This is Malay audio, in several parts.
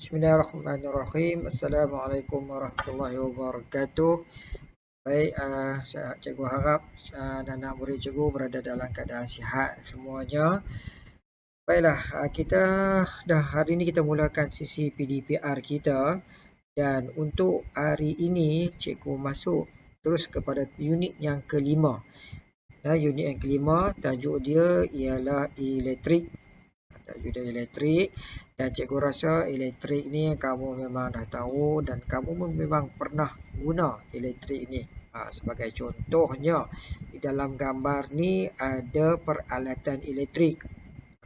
Bismillahirrahmanirrahim. Assalamualaikum warahmatullahi wabarakatuh. Baik, cikgu harap anak-anak murid cikgu berada dalam keadaan sihat semuanya. Baiklah, kita hari ini kita mulakan sesi PDPR kita, dan untuk hari ini cikgu masuk terus kepada unit yang kelima. Unit yang kelima, tajuk dia ialah elektrik. Tajuk dia elektrik, dan cikgu rasa elektrik ni kamu memang dah tahu dan kamu memang pernah guna elektrik ni. Sebagai contohnya, di dalam gambar ni ada peralatan elektrik.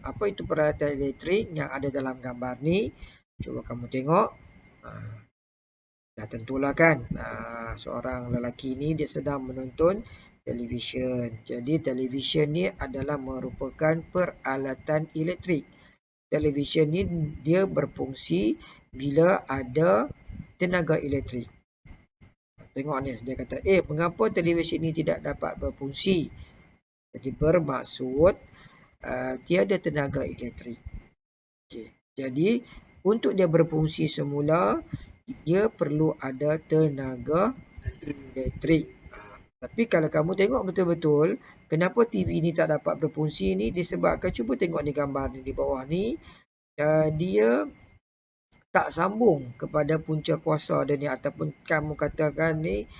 Apa itu peralatan elektrik yang ada dalam gambar ni? Cuba kamu tengok. Dah tentulah kan, seorang lelaki ni dia sedang menonton televisyen. Jadi televisyen ni adalah merupakan peralatan elektrik. Televisyen ni dia berfungsi bila ada tenaga elektrik. Tengok ni, dia kata, mengapa televisyen ni tidak dapat berfungsi? Jadi bermaksud tiada tenaga elektrik. Jadi untuk dia berfungsi semula, dia perlu ada tenaga elektrik. Tapi kalau kamu tengok betul-betul, kenapa TV ni tak dapat berfungsi ni? Disebabkan, cuba tengok ni gambar ni di bawah ni, dia tak sambung kepada punca kuasa dia ni, ataupun kamu katakan ni,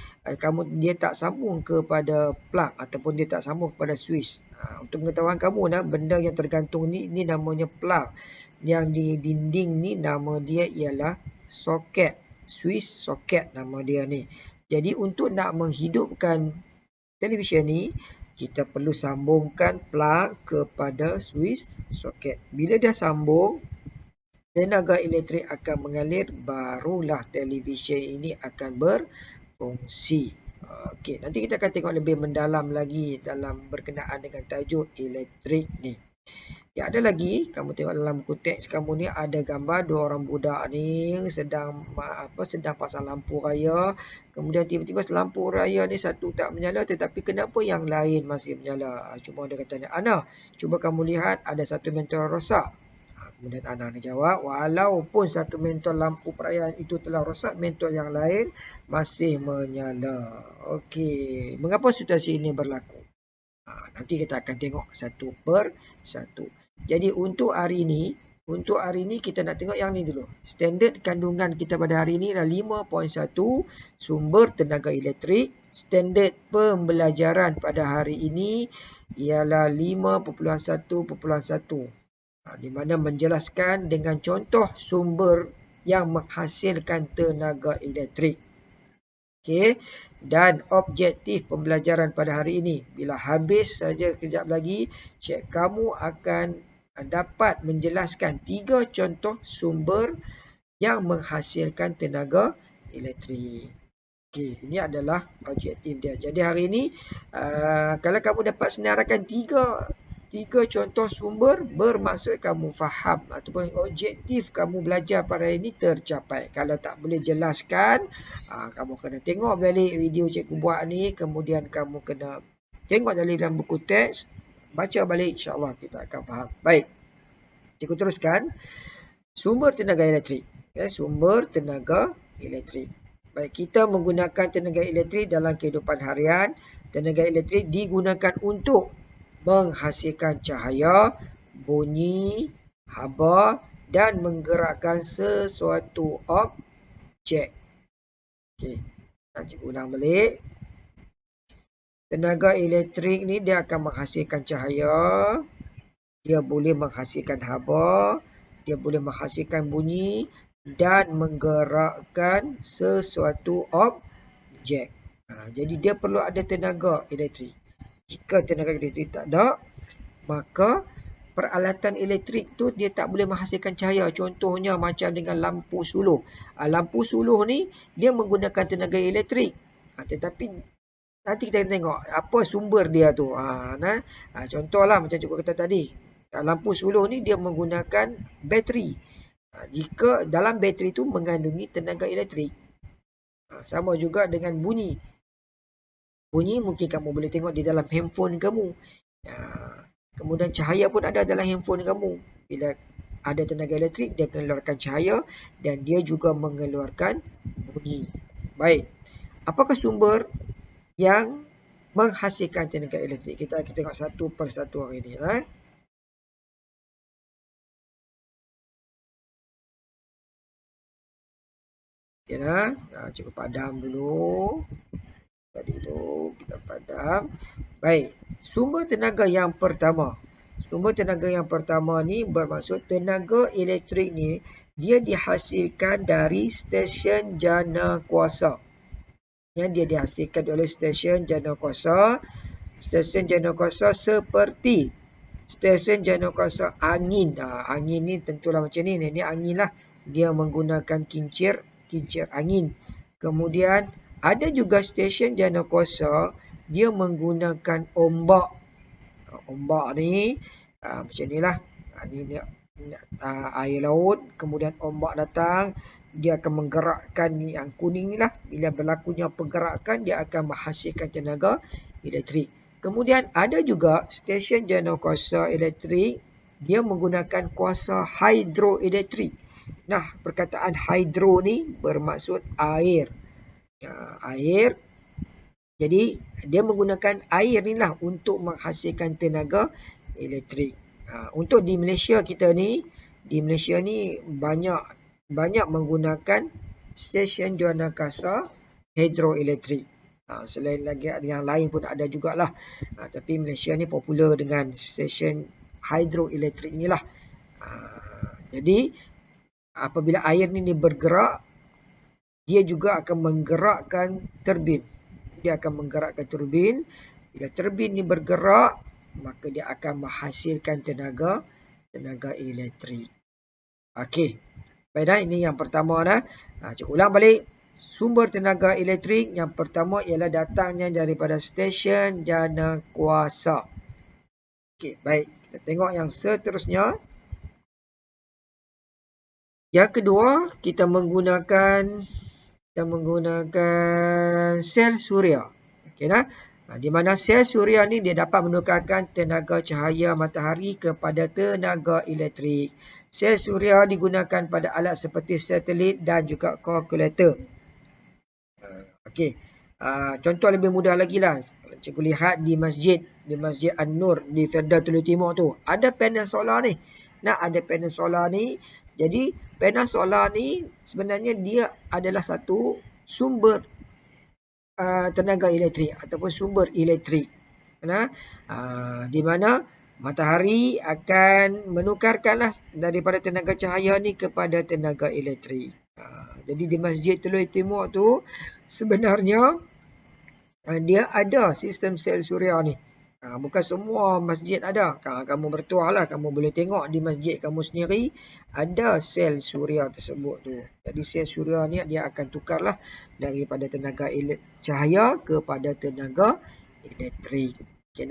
dia tak sambung kepada plug, ataupun dia tak sambung kepada switch. Untuk pengetahuan kamu, benda yang tergantung ni namanya plug. Yang di dinding ni nama dia ialah soket, switch soket nama dia ni. Jadi untuk nak menghidupkan televisyen ni, kita perlu sambungkan plug kepada switch soket. Bila dah sambung, tenaga elektrik akan mengalir, barulah televisyen ini akan berfungsi. Okey, nanti kita akan tengok lebih mendalam lagi dalam berkenaan dengan tajuk elektrik ni. Ada lagi, kamu tengok dalam buku teks kamu ni ada gambar dua orang budak ni sedang pasang lampu raya. Kemudian tiba-tiba lampu raya ni satu tak menyala, tetapi kenapa yang lain masih menyala? Cuma dia kata, Ana, cuba kamu lihat ada satu mentol rosak. Kemudian Ana ni jawab, walaupun satu mentol lampu perayaan itu telah rosak, mentol yang lain masih menyala. Okey, mengapa situasi ini berlaku? Nanti kita akan tengok satu per satu. Jadi untuk hari ini kita nak tengok yang ni dulu. Standard kandungan kita pada hari ini adalah 5.1 sumber tenaga elektrik. Standard pembelajaran pada hari ini ialah 5.1.1. Di mana menjelaskan dengan contoh sumber yang menghasilkan tenaga elektrik. Okey, dan objektif pembelajaran pada hari ini, bila habis saja kejap lagi, kamu akan dapat menjelaskan 3 contoh sumber yang menghasilkan tenaga elektrik. Okey, ini adalah objektif dia. Jadi hari ini, kalau kamu dapat senaraikan 3 contoh sumber, bermaksud kamu faham ataupun objektif kamu belajar pada hari ini tercapai. Kalau tak boleh jelaskan, kamu kena tengok balik video cikgu buat ni, kemudian kamu kena tengok dalam buku teks, baca balik, insya-Allah kita akan faham. Baik, cikgu teruskan. Sumber tenaga elektrik. Sumber tenaga elektrik. Baik, kita menggunakan tenaga elektrik dalam kehidupan harian. Tenaga elektrik digunakan untuk menghasilkan cahaya, bunyi, haba dan menggerakkan sesuatu objek. Okey, cikgu ulang balik. Tenaga elektrik ni dia akan menghasilkan cahaya, dia boleh menghasilkan haba, dia boleh menghasilkan bunyi dan menggerakkan sesuatu objek. Jadi dia perlu ada tenaga elektrik. Jika tenaga elektrik tak ada, maka peralatan elektrik tu dia tak boleh menghasilkan cahaya. Contohnya macam dengan lampu suluh. Lampu suluh ni dia menggunakan tenaga elektrik. Tetapi nanti kita tengok apa sumber dia tu. Contohlah macam cikgu kata tadi. Lampu suluh ni dia menggunakan bateri. Jika dalam bateri tu mengandungi tenaga elektrik. Sama juga dengan bunyi. Bunyi mungkin kamu boleh tengok di dalam handphone kamu. Kemudian cahaya pun ada dalam handphone kamu. Bila ada tenaga elektrik, dia mengeluarkan cahaya dan dia juga mengeluarkan bunyi. Baik. Apakah sumber yang menghasilkan tenaga elektrik? Kita tengok satu persatu hari ini. Okay, cikgu padam dulu. Tadi tu kita padam. Baik. Sumber tenaga yang pertama. Sumber tenaga yang pertama ni bermaksud tenaga elektrik ni dia dihasilkan dari stesen jana kuasa. Yang dia dihasilkan oleh stesen jana kuasa. Stesen jana kuasa seperti stesen jana kuasa angin. Angin ni tentulah macam ni. Ini angin lah. Dia menggunakan kincir angin. Kemudian ada juga stesen jana kuasa dia menggunakan ombak. Ombak ni macam ni lah. Ni air laut, kemudian ombak datang, dia akan menggerakkan yang kuning ni lah. Bila berlakunya pergerakan, dia akan menghasilkan tenaga elektrik. Kemudian ada juga stesen jana kuasa elektrik, dia menggunakan kuasa hidroelektrik. Nah, perkataan hidro ni bermaksud air. Air. Jadi, dia menggunakan air ni lah untuk menghasilkan tenaga elektrik. Untuk di Malaysia kita ni, banyak menggunakan stesen jana kuasa hidroelektrik. Selain lagi yang lain pun ada jugalah. Tapi Malaysia ni popular dengan stesen hidroelektrik ni lah. Jadi, apabila air ni bergerak, dia juga akan menggerakkan turbin. Dia akan menggerakkan turbin. Bila turbin ni bergerak, maka dia akan menghasilkan tenaga elektrik. Okey. Baik dah, ini yang pertama dah. Cikgu ulang balik. Sumber tenaga elektrik yang pertama ialah datangnya daripada stesen jana kuasa. Okey, baik. Kita tengok yang seterusnya. Yang kedua, kita menggunakan sel suria. Okey dah. Di mana sel suria ni dia dapat menukarkan tenaga cahaya matahari kepada tenaga elektrik. Sel suria digunakan pada alat seperti satelit dan juga kalkulator. Okey. Contoh lebih mudah lagi lah. Kalau cikgu lihat di masjid An-Nur di Fedah Teluk Timur tu, ada panel solar ni. Ada panel solar ni. Jadi panel solar ni sebenarnya dia adalah satu sumber tenaga elektrik ataupun sumber elektrik. Di mana matahari akan menukarkanlah daripada tenaga cahaya ni kepada tenaga elektrik. Jadi di Masjid Teluk Timur tu sebenarnya dia ada sistem sel suria ni. Bukan semua masjid ada. Kamu bertuah lah, kamu boleh tengok di masjid kamu sendiri ada sel suria tersebut tu. Jadi sel suria ni dia akan tukarlah daripada tenaga cahaya kepada tenaga elektrik. Okay,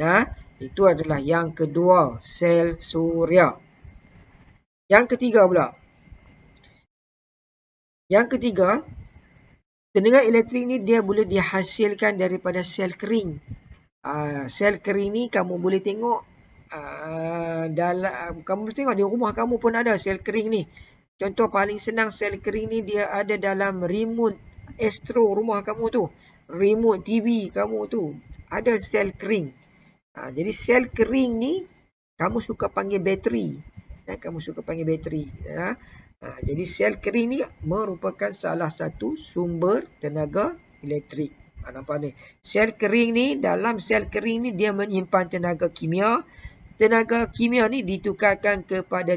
itu adalah yang kedua, sel suria. Yang ketiga pula. Yang ketiga, tenaga elektrik ni dia boleh dihasilkan daripada sel kering. Sel kering ni kamu boleh tengok kamu boleh tengok di rumah kamu pun ada sel kering ni. Contoh paling senang sel kering ni dia ada dalam remote Astro rumah kamu tu. Remote TV kamu tu. Ada sel kering. Jadi sel kering ni kamu suka panggil bateri. Jadi sel kering ni merupakan salah satu sumber tenaga elektrik. Nampak ni. Sel kering ni, dalam sel kering ni dia menyimpan tenaga kimia. Tenaga kimia ni ditukarkan kepada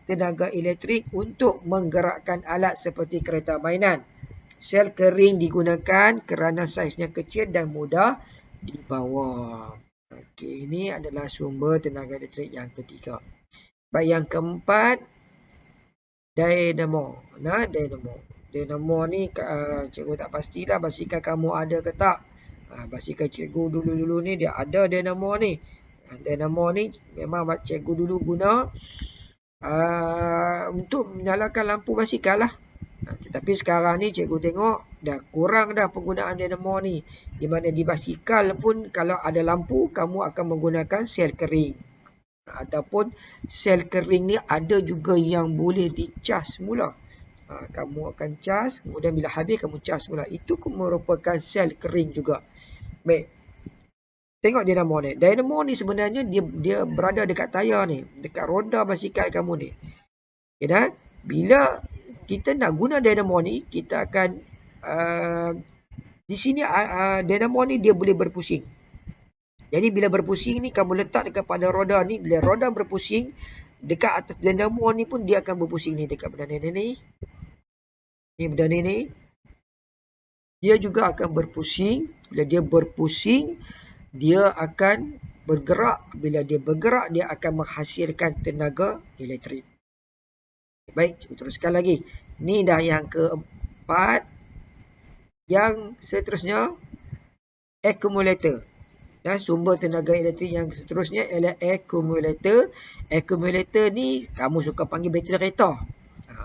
tenaga elektrik untuk menggerakkan alat seperti kereta mainan. Sel kering digunakan kerana saiznya kecil dan mudah dibawa. Okey, ini adalah sumber tenaga elektrik yang ketiga. Baik, yang keempat, dynamo. Dynamo ni cikgu tak pastilah basikal kamu ada ke tak. Basikal cikgu dulu-dulu ni dia ada dynamo ni. Dynamo ni memang cikgu dulu guna untuk menyalakan lampu basikal lah. Tetapi sekarang ni cikgu tengok dah kurang dah penggunaan dynamo ni. Di mana di basikal pun kalau ada lampu kamu akan menggunakan sel kering. Ataupun sel kering ni ada juga yang boleh dicas mula. Kamu akan cas, kemudian bila habis kamu cas mula. Itu merupakan sel kering juga. Baik. Tengok dinamo ni. Dinamo ni sebenarnya dia berada dekat tayar ni, dekat roda basikal kamu ni. Okay, dah? Bila kita nak guna dinamo ni, kita akan di sini dinamo ni dia boleh berpusing. Jadi bila berpusing ni kamu letak dekat pada roda ni, bila roda berpusing dekat atas dinamo ni pun dia akan berpusing ni dekat benda ni. Ni benda ni. Dia juga akan berpusing. Bila dia berpusing, dia akan bergerak. Bila dia bergerak, dia akan menghasilkan tenaga elektrik. Baik, kita teruskan lagi. Ni dah yang keempat. Yang seterusnya, akumulator. Dan sumber tenaga elektrik yang seterusnya ialah akumulator. Akumulator ni kamu suka panggil bateri kereta.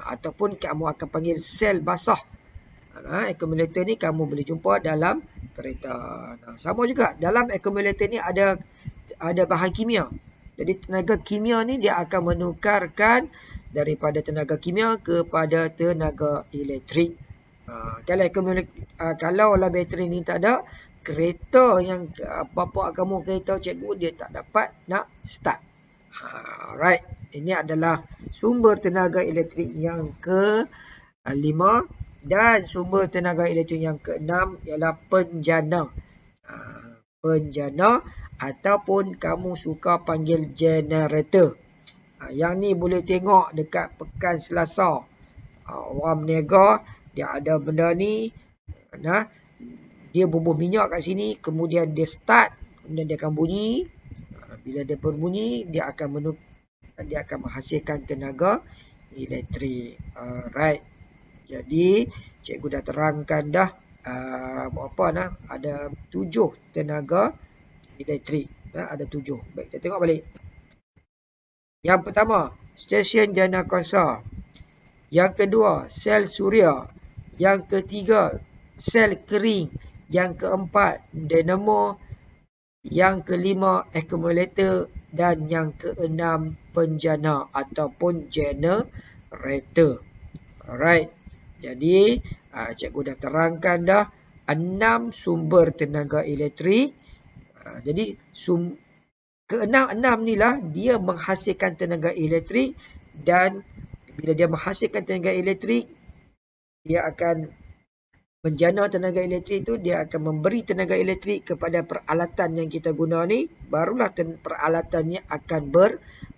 Ataupun kamu akan panggil sel basah. Akumulator ni kamu boleh jumpa dalam kereta. Sama juga, dalam akumulator ni ada bahan kimia. Jadi tenaga kimia ni dia akan menukarkan daripada tenaga kimia kepada tenaga elektrik. Kalau lah bateri ni tak ada, kereta yang bapak kamu kereta cikgu dia tak dapat nak start. Right. Ini adalah sumber tenaga elektrik yang ke-5 dan sumber tenaga elektrik yang ke-6 ialah penjana. Penjana ataupun kamu suka panggil generator. Yang ni boleh tengok dekat pekan Selasa. Orang berniaga dia ada benda ni. Dia bubuh minyak kat sini, kemudian dia start, kemudian dia akan bunyi. Bila dia berbunyi, dia akan menghasilkan tenaga elektrik. Alright. Jadi, cikgu dah terangkan dah ada 7 tenaga elektrik. Ada 7. Baik, kita tengok balik. Yang pertama, stesen jana kuasa. Yang kedua, sel suria. Yang ketiga, sel kering. Yang keempat, dinamo. Yang kelima, akumulator. Dan yang keenam, penjana ataupun generator. Alright. Jadi, cikgu dah terangkan dah 6 sumber tenaga elektrik. Jadi, keenam ni lah dia menghasilkan tenaga elektrik. Dan bila dia menghasilkan tenaga elektrik, dia akan menjana tenaga elektrik tu, dia akan memberi tenaga elektrik kepada peralatan yang kita guna ni, barulah peralatannya akan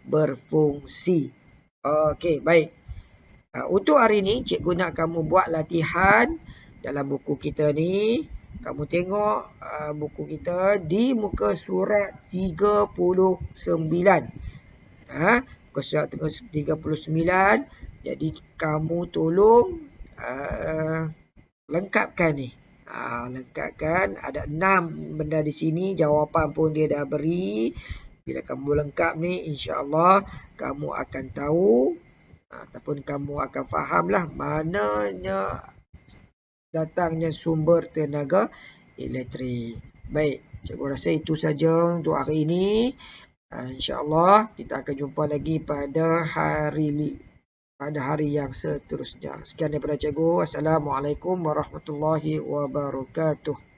berfungsi. Okey, baik. Untuk hari ni, cikgu nak kamu buat latihan dalam buku kita ni. Kamu tengok buku kita di muka surat 39. Muka surat 39. Jadi, kamu tolong lengkapkan ni. Lengkapkan. Ada 6 benda di sini. Jawapan pun dia dah beri. Bila kamu lengkap ni, insya-Allah kamu akan tahu ataupun kamu akan fahamlah mananya datangnya sumber tenaga elektrik. Baik, cikgu rasa itu saja untuk hari ini. Insya-Allah kita akan jumpa lagi pada hari yang seterusnya. Sekian daripada cikgu. Assalamualaikum warahmatullahi wabarakatuh.